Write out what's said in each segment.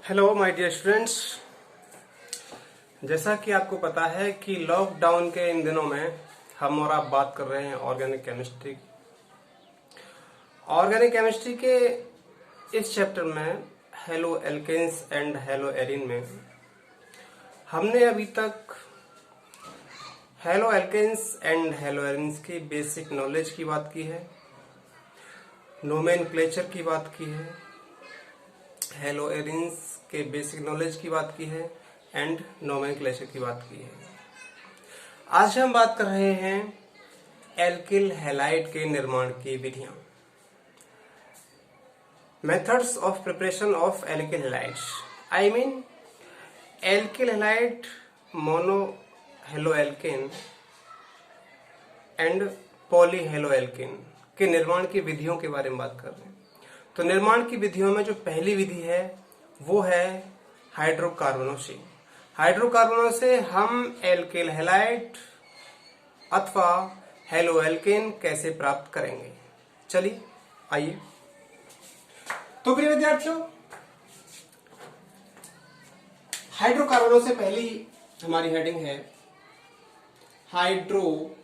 Hello my dear students. जैसा कि आपको पता है कि लॉकडाउन के इन दिनों में हम और आप बात कर रहे हैं ऑर्गेनिक केमिस्ट्री। ऑर्गेनिक केमिस्ट्री के इस चैप्टर में haloalkanes and haloarene में हमने अभी तक haloalkanes and haloarenes की बेसिक नॉलेज की बात की है, नोमेनक्लेचर की बात की है, हेलो एरिन्स के बेसिक नॉलेज की बात की है एंड नोमेनक्लेचर की बात की है। आज हम बात कर रहे हैं एल्किल हैलाइड के निर्माण की विधियां, methods of preparation of alkyl halides. I mean alkyl halide, mono halo alkane and poly halo alkane के निर्माण की विधियों के बारे में बात कर रहे हैं। तो निर्माण की विधियों में जो पहली विधि है वो है हाइड्रोकार्बनों से। हाइड्रोकार्बनों से हम एल्किल हैलाइड अथवा हेलो एल्केन कैसे प्राप्त करेंगे, चलिए आइए। तो प्रिय विद्यार्थियों, हाइड्रोकार्बनों से पहली हमारी हेडिंग है हाइड्रोकार्बनों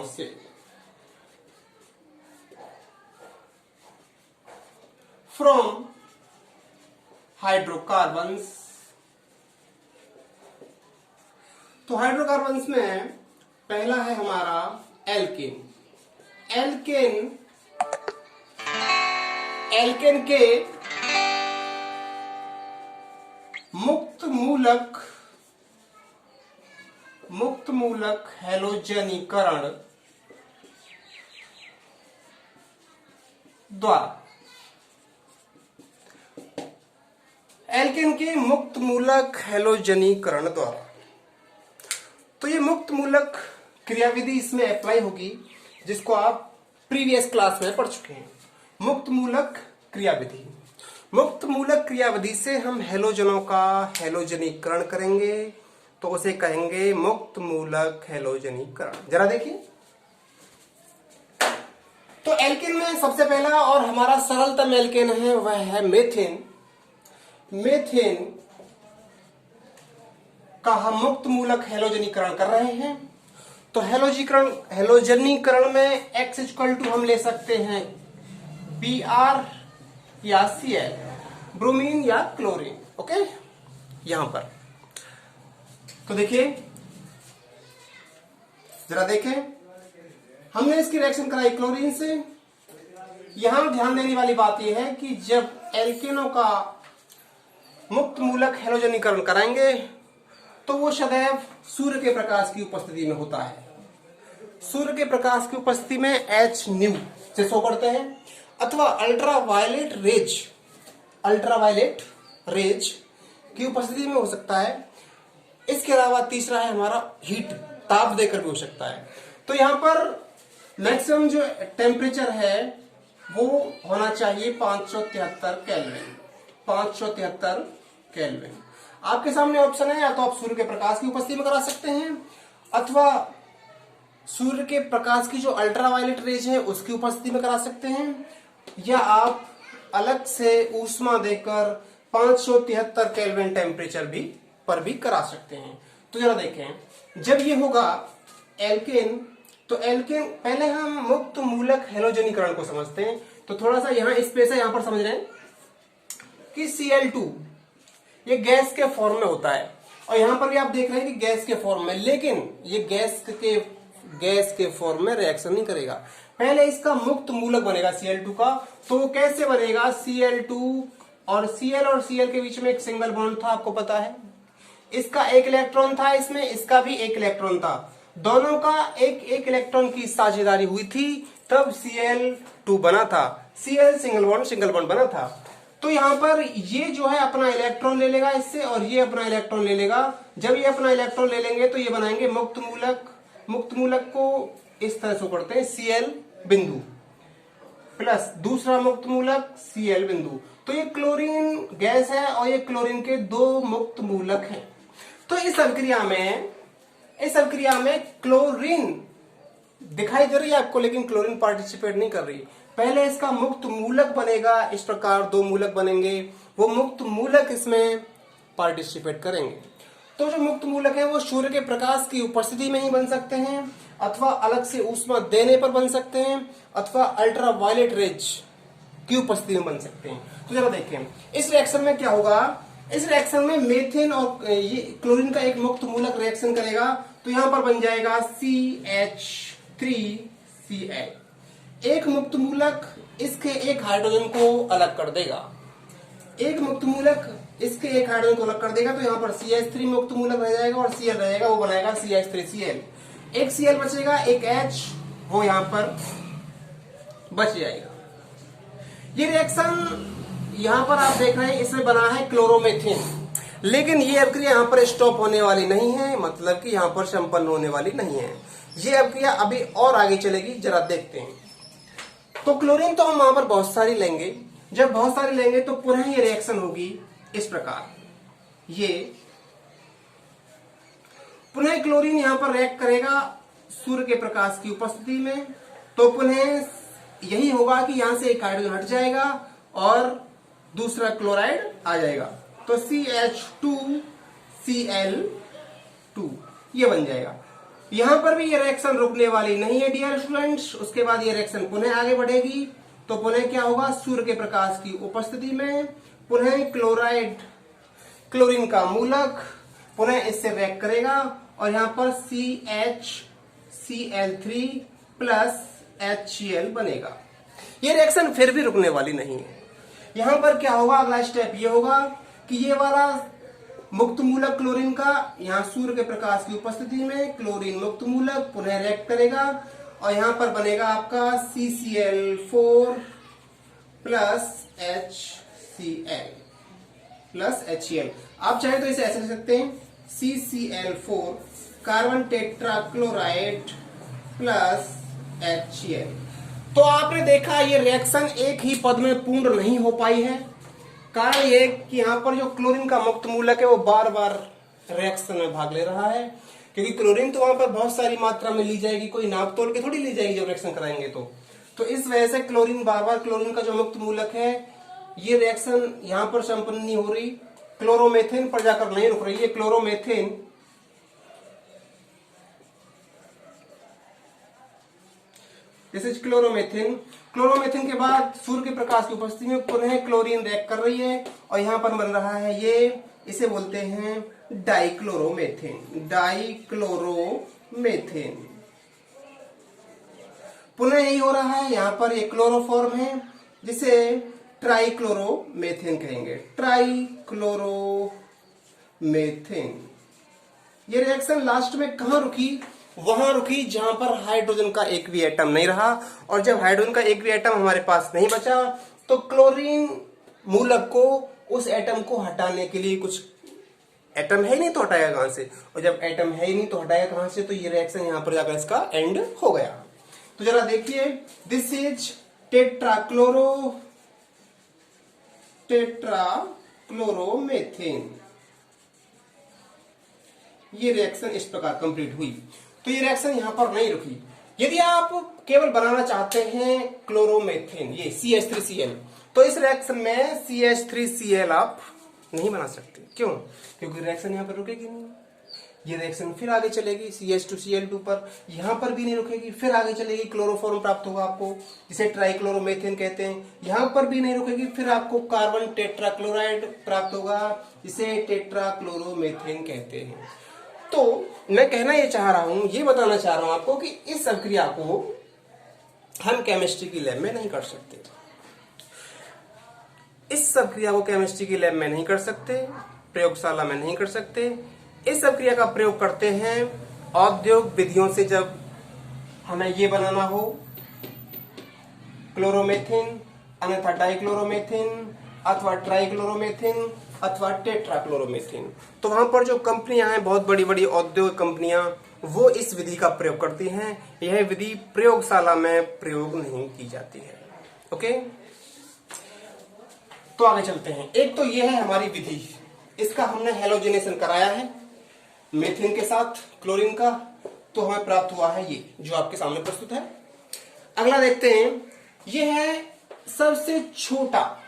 से। From hydrocarbons. तो हाइड्रोकार्बन्स में पहला है हमारा एल्केन। एल्केन के मुक्त मूलक हैलोजनीकरण द्वारा, एल्केन के मुक्त मूलक हैलोजनीकरण द्वारा। तो ये मुक्त मूलक क्रियाविधि इसमें अप्लाई होगी, जिसको आप प्रीवियस क्लास में पढ़ चुके हैं। मुक्त मूलक क्रियाविधि, मुक्त मूलक क्रियाविधि से हम हैलोजनों का हैलोजनीकरण करेंगे, तो उसे कहेंगे मुक्त मूलक हैलोजनीकरण। जरा देखिए, तो एल्केन में सबसे पहला और हमारा सरलतम एल्केन है वह है मेथेन। मेथेन का हम मुक्त मूलक हैलोजनीकरण कर रहे हैं। तो हैलोजनीकरण में X इक्वल टू हम ले सकते हैं Br या Cl, ब्रोमीन या क्लोरीन। ओके, यहां पर तो देखिए, जरा देखें, हमने इसकी रिएक्शन कराई क्लोरीन से। यहां ध्यान देने वाली बात यह है कि जब एल्केनों का मुक्त मूलक हैलोजनीकरण कराएंगे तो वो सदैव सूर्य के प्रकाश की उपस्थिति में होता है। सूर्य के प्रकाश की उपस्थिति में H न्यू से शो करते हैं, अथवा अल्ट्रावायलेट रेज की उपस्थिति में हो सकता है। इसके अलावा तीसरा है हमारा हीट, ताप देकर भी हो सकता है। तो यहां पर मैक्सिमम जो टेम्परेचर है वो होना चाहिए 573 केल्विन। 573 केल्विन। आपके सामने ऑप्शन है, या तो आप सूर्य के प्रकाश की उपस्थिति में करा सकते हैं, अथवा सूर्य के प्रकाश की जो अल्ट्रावायलेट रेज है उसकी उपस्थिति में करा सकते हैं, या आप अलग से ऊष्मा देकर 573 केल्विन टेम्परेचर पर भी करा सकते हैं। तो जरा देखें, जब ये होगा एल्केन, तो एल्केन पहले हम मुक्त मूलक हैलोजनीकरण को समझते हैं। तो थोड़ा सा यहां स्पेस है, यहां पर समझ रहे हैं कि Cl2 ये गैस के फॉर्म में होता है, और यहां पर भी आप देख रहे हैं कि गैस के फॉर्म में, लेकिन ये गैस के फॉर्म में रिएक्शन नहीं करेगा। पहले इसका मुक्त मूलक बनेगा Cl2 का। तो वो कैसे बनेगा? Cl2 और Cl के बीच में एक सिंगल बॉन्ड था, आपको पता है। इसका एक इलेक्ट्रॉन था, इसका भी एक इलेक्ट्रॉन था। दोनों का एक एक इलेक्ट्रॉन की साझेदारी हुई थी, तब Cl2 बना था। Cl सिंगल बॉन्ड बना था। तो यहां पर ये जो है अपना इलेक्ट्रॉन ले लेगा इससे, और ये अपना इलेक्ट्रॉन ले लेगा। जब ये अपना इलेक्ट्रॉन ले लेंगे तो ये बनाएंगे मुक्त मूलक। मुक्त मूलक को इस तरह से करते हैं Cl बिंदु प्लस दूसरा मुक्त मूलक Cl बिंदु। तो ये क्लोरीन गैस है और ये क्लोरीन के दो मुक्त मूलक हैं। तो इस अभिक्रिया में क्लोरीन दिखाई दे रही है आपको, लेकिन क्लोरीन पार्टिसिपेट नहीं कर रही। पहले इसका मुक्त मूलक बनेगा, इस प्रकार दो मूलक बनेंगे, वो मुक्त मूलक इसमें पार्टिसिपेट करेंगे। तो जो मुक्त मूलक है वो सूर्य के प्रकाश की उपस्थिति में ही बन सकते हैं, अथवा अलग से ऊष्मा देने पर बन सकते हैं, अथवा अल्ट्रा वायलेट रेज की उपस्थिति में बन सकते हैं। तो जरा देखें इस रिएक्शन में क्या होगा। इस रिएक्शन में मेथेन और ये क्लोरीन का एक मुक्त मूलक रिएक्शन करेगा, तो यहां पर बन जाएगा CH3Cl। एक मुक्त मूलक इसके एक हाइड्रोजन को अलग कर देगा, एक मुक्त मूलक इसके एक हाइड्रोजन को अलग कर देगा, तो यहां पर CH3 मुक्त मूलक रह जाएगा और Cl रहेगा, वो बनाएगा CH3Cl। एक Cl बचेगा, एक H वो यहां पर बच जाएगा। ये रिएक्शन यहां पर आप देख रहे हैं इसमें बना है क्लोरोमेथेन, लेकिन ये अभिक्रिया यहां पर स्टॉप होने वाली नहीं है, मतलब कि यहां पर संपन्न होने वाली नहीं है। ये अभिक्रिया अभी और आगे चलेगी, जरा देखते हैं। तो क्लोरीन तो हम वहां पर बहुत सारी लेंगे, जब बहुत सारी लेंगे तो पुनः ये रिएक्शन होगी इस प्रकार। ये पुनः क्लोरीन यहां पर रिएक्ट करेगा सूर्य के प्रकाश की उपस्थिति में, तो पुनः यही होगा कि यहां से एक हाइड्रोजन हट जाएगा और दूसरा क्लोराइड आ जाएगा, तो CH2Cl2 ये बन जाएगा। यहां पर भी ये रिएक्शन रुकने वाली नहीं है डियर स्टूडेंट्स। उसके बाद ये रिएक्शन पुनः आगे बढ़ेगी, तो पुनः क्या होगा, सूर्य के प्रकाश की उपस्थिति में पुनः क्लोरीन का मूलक पुनः इससे रिएक्ट करेगा और यहां पर CHCl3 प्लस HCl बनेगा। ये रिएक्शन फिर भी रुकने वाली नहीं है। यहां पर क्या होगा, अगला स्टेप ये होगा कि ये वाला मुक्त मूलक क्लोरीन का यहां सूर्य के प्रकाश की उपस्थिति में क्लोरीन मुक्त मूलक पुनः रिएक्ट करेगा और यहां पर बनेगा आपका CCl4 प्लस HCl। आप चाहे तो इसे ऐसे लिख सकते हैं CCl4 carbon tetrachloride plus HCl। तो आपने देखा ये रिएक्शन एक ही पद में पूर्ण नहीं हो पाई है। कारण ये कि यहाँ पर जो क्लोरीन का मुक्त मूलक है वो बार बार रिएक्शन में भाग ले रहा है, क्योंकि क्लोरीन तो वहां पर बहुत सारी मात्रा में ली जाएगी, कोई नाप तोल के थोड़ी ली जाएगी जब रिएक्शन कराएंगे तो इस वजह से क्लोरीन बार बार क्लोरीन का जो मुक्त मूलक है ये रिएक्शन यहाँ पर संपन्न नहीं हो रही, क्लोरोमेथेन पर जाकर नहीं रुक रही है। क्लोरोमेथेन दिस इज क्लोरोमेथेन के बाद सूर्य के प्रकाश की उपस्थिति में पुनः क्लोरीन रिएक्ट कर रही है और यहां पर बन रहा है ये, इसे बोलते हैं डाइक्लोरोमेथेन। पुनः यही हो रहा है, यहां पर एक क्लोरोफॉर्म है जिसे ट्राइक्लोरोमेथेन कहेंगे, ट्राइक्लोरोमेथेन। ये रिएक्शन लास्ट में कहां रुकी, वहां रुकी जहां पर हाइड्रोजन का एक भी एटम नहीं रहा, और जब हाइड्रोजन का एक भी एटम हमारे पास नहीं बचा तो क्लोरीन मूलक को उस एटम को हटाने के लिए, कुछ एटम है ही नहीं तो हटाएगा कहां से, और जब एटम है ही नहीं तो हटाएगा कहां से, तो ये रिएक्शन यहां पर जाकर इसका एंड हो गया। तो जरा देखिए, दिस इज टेट्राक्लोरोमेथेन। ये रिएक्शन इस प्रकार कंप्लीट हुई। तो ये रिएक्शन यहां पर नहीं रुकी। यदि आप केवल बनाना चाहते हैं क्लोरोमेथेन, ये CH3Cl, तो इस रिएक्शन में CH3Cl आप नहीं बना सकते। क्यों? क्योंकि रिएक्शन यहां पर रुकेगी नहीं। ये रिएक्शन फिर आगे चलेगी CH2Cl2 पर, यहां पर भी नहीं रुकेगी, फिर आगे चलेगी, क्लोरोफॉर्म प्राप्त होगा आपको, जिसे ट्राइक्लोरोमेथेन कहते हैं। यहां पर भी नहीं रुकेगी, फिर आपको कार्बन टेट्राक्लोराइड प्राप्त होगा, जिसे टेट्राक्लोरोमेथेन कहते हैं। तो मैं कहना ये चाह रहा हूं, ये बताना चाह रहा हूं आपको कि इस अभिक्रिया को हम केमिस्ट्री की लैब में नहीं कर सकते। इस अभिक्रिया को केमिस्ट्री की लैब में नहीं कर सकते, प्रयोगशाला में नहीं कर सकते। इस अभिक्रिया का प्रयोग करते हैं औद्योगिक विधियों से, जब हमें ये बनाना हो क्लोरोमेथेन, अन्यथा डाइक्लोरोमेथेन, अथवा ट्राइक्लोरोमेथेन, अथवा टेट्राक्लोरोमेथेन। तो वहां पर जो कंपनियां हैं, बहुत बड़ी बड़ी औद्योगिक कंपनियां, वो इस विधि का प्रयोग करती हैं। यह विधि प्रयोगशाला में प्रयोग नहीं की जाती है। ओके, तो आगे चलते हैं। एक तो यह है हमारी विधि, इसका हमने हेलोजिनेशन कराया है मेथेन के साथ क्लोरीन का, तो हमें प्राप्त हुआ है ये जो आपके सामने प्रस्तुत है। अगला देखते हैं ये है सबसे छोटा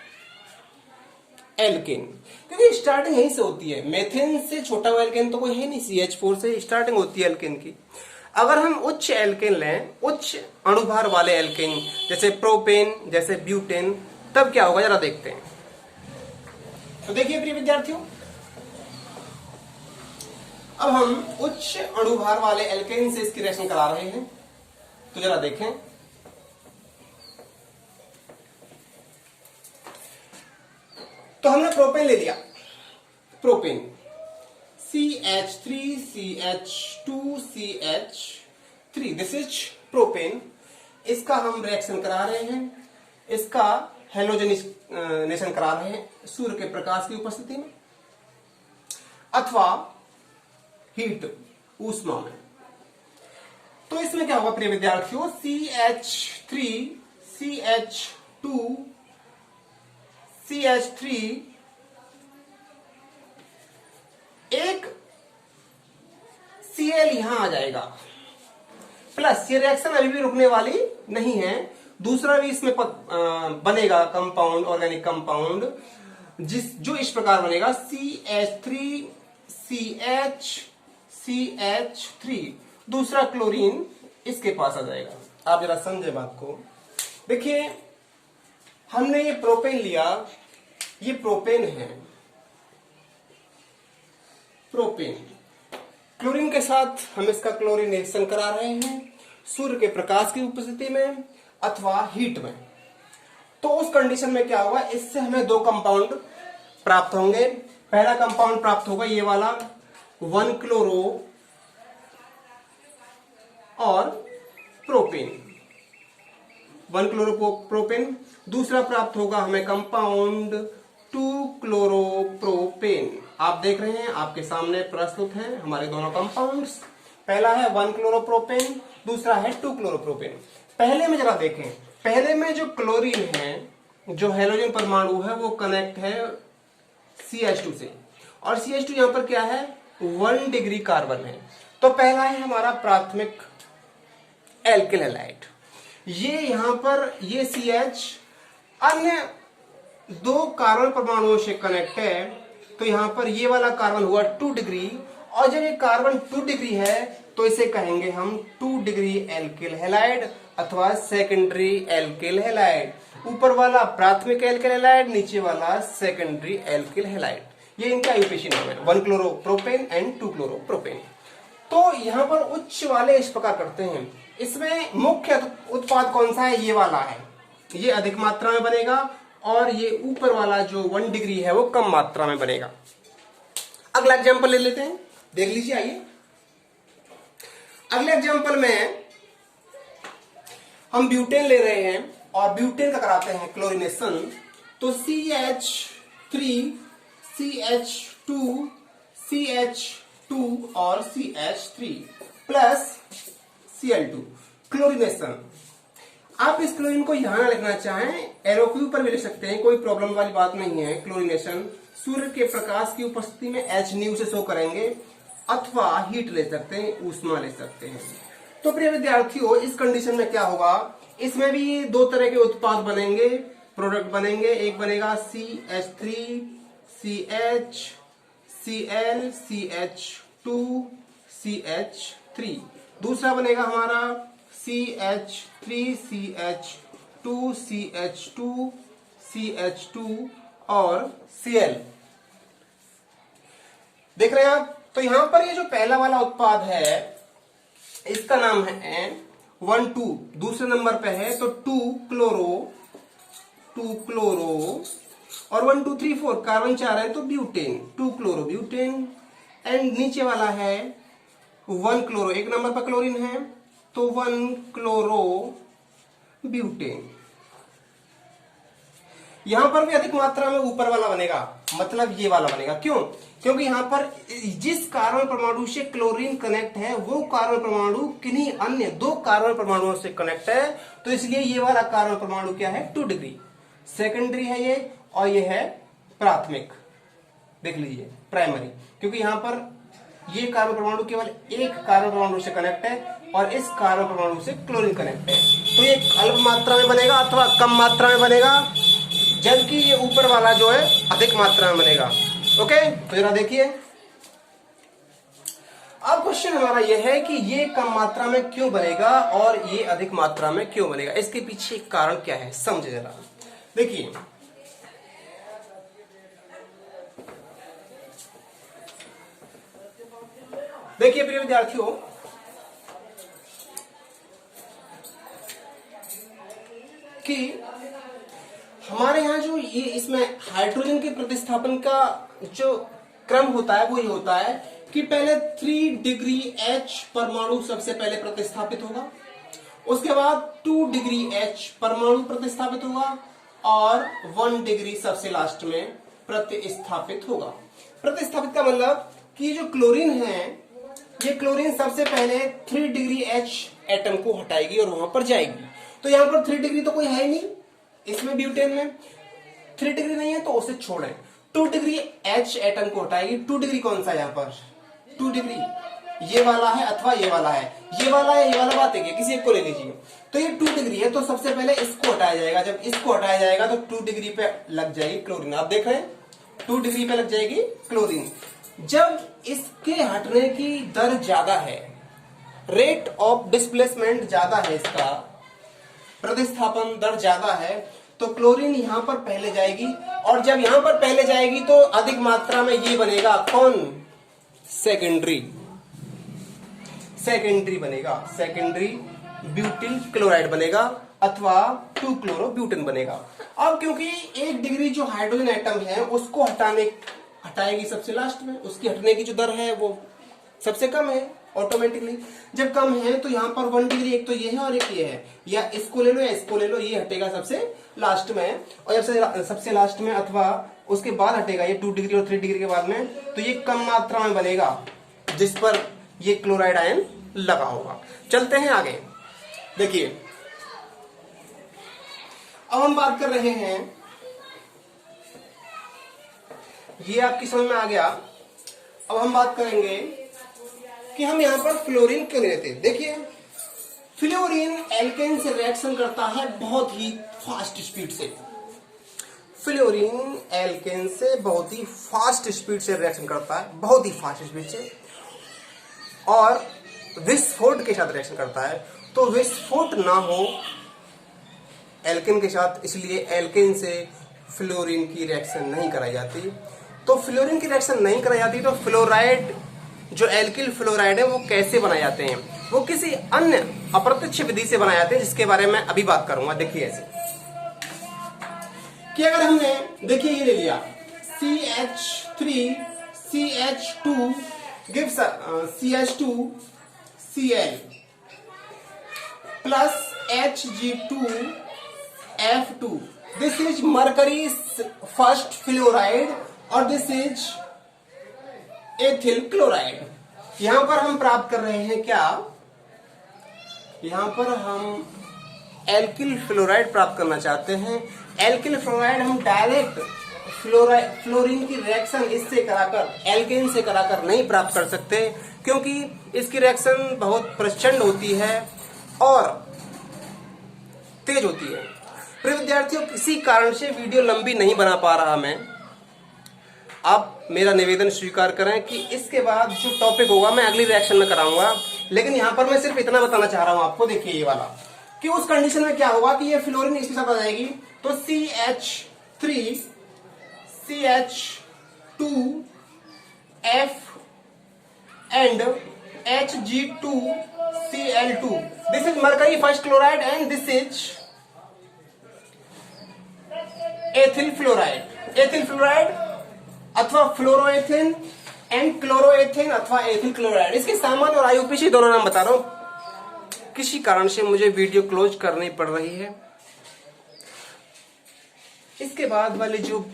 एल्केन, क्योंकि स्टार्टिंग यहीं से होती है। मेथेन से छोटा एल्केन तो कोई है नहीं, CH4 से स्टार्टिंग होती है एल्केन की। अगर हम उच्च एल्केन लें, उच्च अणुभार वाले एल्केन, जैसे प्रोपेन, जैसे ब्यूटेन, तब क्या होगा जरा देखते हैं। तो देखिए प्रिय विद्यार्थियों, अब हम उच्च अणुभार वाले एल्केन से इसकी रिएक्शन करा रहे हैं, तो जरा देखें। तो हमने प्रोपेन ले लिया, propane CH3CH2CH3, this is propane. इसका हम रिएक्शन करा रहे हैं, इसका हैलोजनेशन करा रहे हैं सूर्य के प्रकाश की उपस्थिति में अथवा हीट, ऊष्मा में। तो इसमें क्या होगा प्रिय विद्यार्थियों, CH3CH2CH3 एक Cl यहां आ जाएगा, प्लस ये रिएक्शन अभी भी रुकने वाली नहीं है, दूसरा भी इसमें बनेगा कंपाउंड, ऑर्गेनिक कंपाउंड, जो इस प्रकार बनेगा CH3CH3, दूसरा क्लोरीन इसके पास आ जाएगा। आप जरा समझे बात को। देखिए हमने ये प्रोपेन लिया, ये प्रोपेन है, प्रोपेन, क्लोरीन के साथ हम इसका क्लोरीनेशन करा रहे हैं सूर्य के प्रकाश की उपस्थिति में अथवा हीट में। तो उस कंडीशन में क्या होगा, इससे हमें दो कंपाउंड प्राप्त होंगे। पहला कंपाउंड प्राप्त होगा ये वाला 1-क्लोरो और प्रोपेन, 1-क्लोरोप्रोपेन। दूसरा प्राप्त होगा हमें कंपाउंड 2-क्लोरोप्रोपेन। आप देख रहे हैं, आपके सामने प्रस्तुत हैं हमारे दोनों कंपाउंड्स। पहला है 1-क्लोरोप्रोपेन, दूसरा है 2-क्लोरोप्रोपेन। पहले में जरा देखें, पहले में जो क्लोरीन है, जो हेलोजन परमाणु है, वो कनेक्ट है CH2 से, और CH2 यहां पर क्या है, 1 डिग्री कार्बन है। तो पहला है हमारा प्राथमिक एल्किल हैलाइड। ये यहां पर ये CH अन्य दो कार्बन परमाणुओं से कनेक्ट है, तो यहां पर ये वाला कार्बन हुआ 2 डिग्री, और जब ये कार्बन 2 डिग्री है तो इसे कहेंगे हम 2 डिग्री एल्किल हैलाइड अथवा सेकेंडरी एल्किल हैलाइड। ऊपर वाला प्राथमिक एल्किल हैलाइड, नीचे वाला सेकेंडरी एल्किल हैलाइड। ये इनका यूपीसी नाम है, 1-क्लोरोप्रोपेन एंड 2-क्लोरोप्रोपेन। तो यहां पर उच्च वाले इस प्रकार करते हैं। इसमें मुख्य उत्पाद कौन सा है, ये वाला है, ये अधिक मात्रा में बनेगा, और ये ऊपर वाला जो 1 डिग्री है वो कम मात्रा में बनेगा। अगला एग्जांपल ले लेते हैं, देख लीजिए। आइए अगले एग्जांपल में हम ब्यूटेन ले रहे हैं और ब्यूटेन का कराते हैं क्लोरीनेशन। तो CH3CH2CH2 और CH3 प्लस Cl2 क्लोरीनेशन। आप इस क्लोरीन को यहां ना लिखना चाहें, एरो के ऊपर भी लिख सकते हैं, कोई प्रॉब्लम वाली बात नहीं है। क्लोरीनेशन सूर्य के प्रकाश की उपस्थिति में H से शो करेंगे, अथवा हीट ले सकते हैं, ऊष्मा ले सकते हैं। तो प्रिय विद्यार्थियों, इस कंडीशन में क्या होगा, इसमें भी दो तरह के उत्पाद बनेंगे, प्रोडक्ट बनेंगे। एक बनेगा CH3CHCl CH2CH3, दूसरा बनेगा हमारा CH3CH2CH2CH2 और Cl। देख रहे हैं आप। तो यहां पर ये जो पहला वाला उत्पाद है, इसका नाम है 1,2, दूसरे नंबर पे है, तो 2-क्लोरो और 1 2 3 4 कार्बन 4 है, तो ब्यूटेन, 2-क्लोरो ब्यूटेन। एंड नीचे वाला है 1-क्लोरो, एक नंबर पर क्लोरीन है, तो 1-क्लोरो ब्यूटेन। यहां पर भी अधिक मात्रा में ऊपर वाला बनेगा, मतलब ये वाला बनेगा। क्यों? क्योंकि यहां पर जिस कार्बन परमाणु से क्लोरीन कनेक्ट है, वो कार्बन परमाणु किन्हीं अन्य दो कार्बन परमाणुओं से कनेक्ट है, तो इसलिए ये वाला कार्बन परमाणु क्या है, 2 डिग्री सेकेंडरी है ये, और ये है प्राथमिक, देख लीजिए प्राइमरी, क्योंकि यहां पर ये कार्बन परमाणु केवल एक कार्बन परमाणु से कनेक्ट है और इस कार्बन परमाणु से क्लोरीन कनेक्ट है। तो ये अल्प मात्रा में बनेगा अथवा कम मात्रा में बनेगा, जबकि ये ऊपर वाला जो है अधिक मात्रा में बनेगा। ओके, तो जरा देखिए, अब क्वेश्चन हमारा यह है कि ये कम मात्रा में क्यों बनेगा और ये अधिक मात्रा में क्यों बनेगा, इसके पीछे कारण क्या है समझे जरा। देखिए, प्रिय विद्यार्थियों, कि हमारे यहाँ जो ये इसमें हाइड्रोजन के प्रतिस्थापन का जो क्रम होता है वो ये होता है कि पहले 3 डिग्री H परमाणु सबसे पहले प्रतिस्थापित होगा, उसके बाद 2 डिग्री H परमाणु प्रतिस्थापित होगा और 1 डिग्री सबसे लास्ट में प्रतिस्थापित होगा। प्रतिस्थापित का मतलब कि जो क्लोरीन है, ये क्लोरीन सबसे पहले 3 डिग्री H एटम को हटाएगी और वहां पर जाएगी। तो यहाँ पर 3 डिग्री तो कोई है ही नहीं, इसमें ब्यूटेन में 3 डिग्री नहीं है तो उसे छोड़ें। 2 डिग्री H एटम को हटाएगी। 2 डिग्री कौन सा है यहाँ पर? 2 डिग्री ये वाला है अथवा ये वाला है, ये वाला है, ये वाला बात है, किसी एक को ले लीजिए। तो ये 2 डिग्री है तो सबसे पहले इसको हटाया जाएगा। जब इसको हटाया जाएगा तो 2 डिग्री पे लग जाएगी क्लोरीन। आप देख रहे हैं 2 डिग्री पे लग जाएगी क्लोरीन। जब इसके हटने की दर ज्यादा है, रेट ऑफ डिस्प्लेसमेंट ज्यादा है, इसका प्रतिस्थापन दर ज्यादा है, तो क्लोरीन यहां पर पहले जाएगी। और जब यहां पर पहले जाएगी तो अधिक मात्रा में ये बनेगा कौन? सेकेंडरी बनेगा, सेकेंडरी ब्यूटिल क्लोराइड बनेगा अथवा 2 क्लोरो ब्यूटेन बनेगा। अब क्योंकि 1 डिग्री जो हाइड्रोजन एटम है उसको हटाएगी सबसे लास्ट में, उसकी हटने की जो दर है वो सबसे कम है ऑटोमेटिकली। जब कम है तो यहाँ पर 1 डिग्री, एक तो ये है और एक ये है, या इसको ले लो या इसको ले लो, ये हटेगा सबसे लास्ट में। और जब सबसे लास्ट में अथवा उसके बाद हटेगा ये 2 डिग्री और 3 डिग्री के बाद में, तो ये कम मात्रा में बनेगा जिस पर ये क्लोराइड आयन लगा होगा। चलते हैं आगे। देखिए, अब हम बात कर रहे हैं, ये आपकी समझ में आ गया। अब हम बात करेंगे कि हम यहां पर फ्लोरीन क्यों लेते हैं। देखिए, फ्लोरीन एल्केन से रिएक्शन करता है बहुत ही फास्ट स्पीड से। फ्लोरीन एल्केन से बहुत ही फास्ट स्पीड से रिएक्शन करता है, बहुत ही फास्ट स्पीड से, और विस्फोट के साथ रिएक्शन करता है। तो विस्फोट ना हो एल्केन के साथ, इसलिए एल्केन से फ्लोरीन की रिएक्शन नहीं कराई जाती। तो फ्लोरीन की रिएक्शन नहीं कराई जाती तो फ्लोराइड, जो एल्किल फ्लोराइड है, वो कैसे बनाए जाते हैं? वो किसी अन्य अप्रत्यक्ष विधि से बनाए जाते हैं, जिसके बारे में अभी बात करूंगा। देखिए, ऐसे कि अगर हमने, देखिए ये ले लिया CH3 CH2 gives CH2Cl plus Hg2F2. This is mercury first fluoride और दिस इज एथिल क्लोराइड। यहां पर हम प्राप्त कर रहे हैं क्या? यहां पर हम एल्किल फ्लोराइड प्राप्त करना चाहते हैं। एल्किल फ्लोराइड हम डायरेक्ट फ्लोरीन की रिएक्शन इससे कराकर, एल्केन से कराकर नहीं प्राप्त कर सकते, क्योंकि इसकी रिएक्शन बहुत प्रचंड होती है और तेज होती है। प्रिय विद्यार्थियों, किसी कारण से वीडियो लंबी नहीं बना पा रहा मैं, आप मेरा निवेदन स्वीकार करें कि इसके बाद जो टॉपिक होगा मैं अगली रिएक्शन में कराऊंगा। लेकिन यहां पर मैं सिर्फ इतना बताना चाह रहा हूं आपको। देखिए ये वाला, कि उस कंडीशन में क्या होगा कि ये फ्लोरीन इसके साथ आ जाएगी, तो CH3 CH2F and Hg2Cl2. This is mercury first chloride and this is ethyl fluoride. Ethyl fluoride अथवा फ्लोरोएथेन एंड क्लोरोएथेन अथवा एथिल क्लोराइड। इसके सामान्य और आईयूपीएसी दोनों नाम बता रहा हूं। किसी कारण से मुझे वीडियो क्लोज करनी पड़ रही है। इसके बाद वाले जो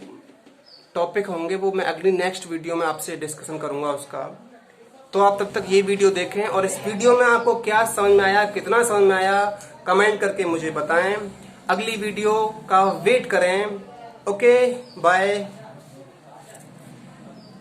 टॉपिक होंगे वो मैं अगली नेक्स्ट वीडियो में आपसे डिस्कशन करूंगा उसका। तो आप तब तक ये वीडियो देखें और इस वीडियो में आपको क्या समझ में आया, कितना समझ में आया, कमेंट करके मुझे बताएं। अगली वीडियो का वेट करें। Okay, bye.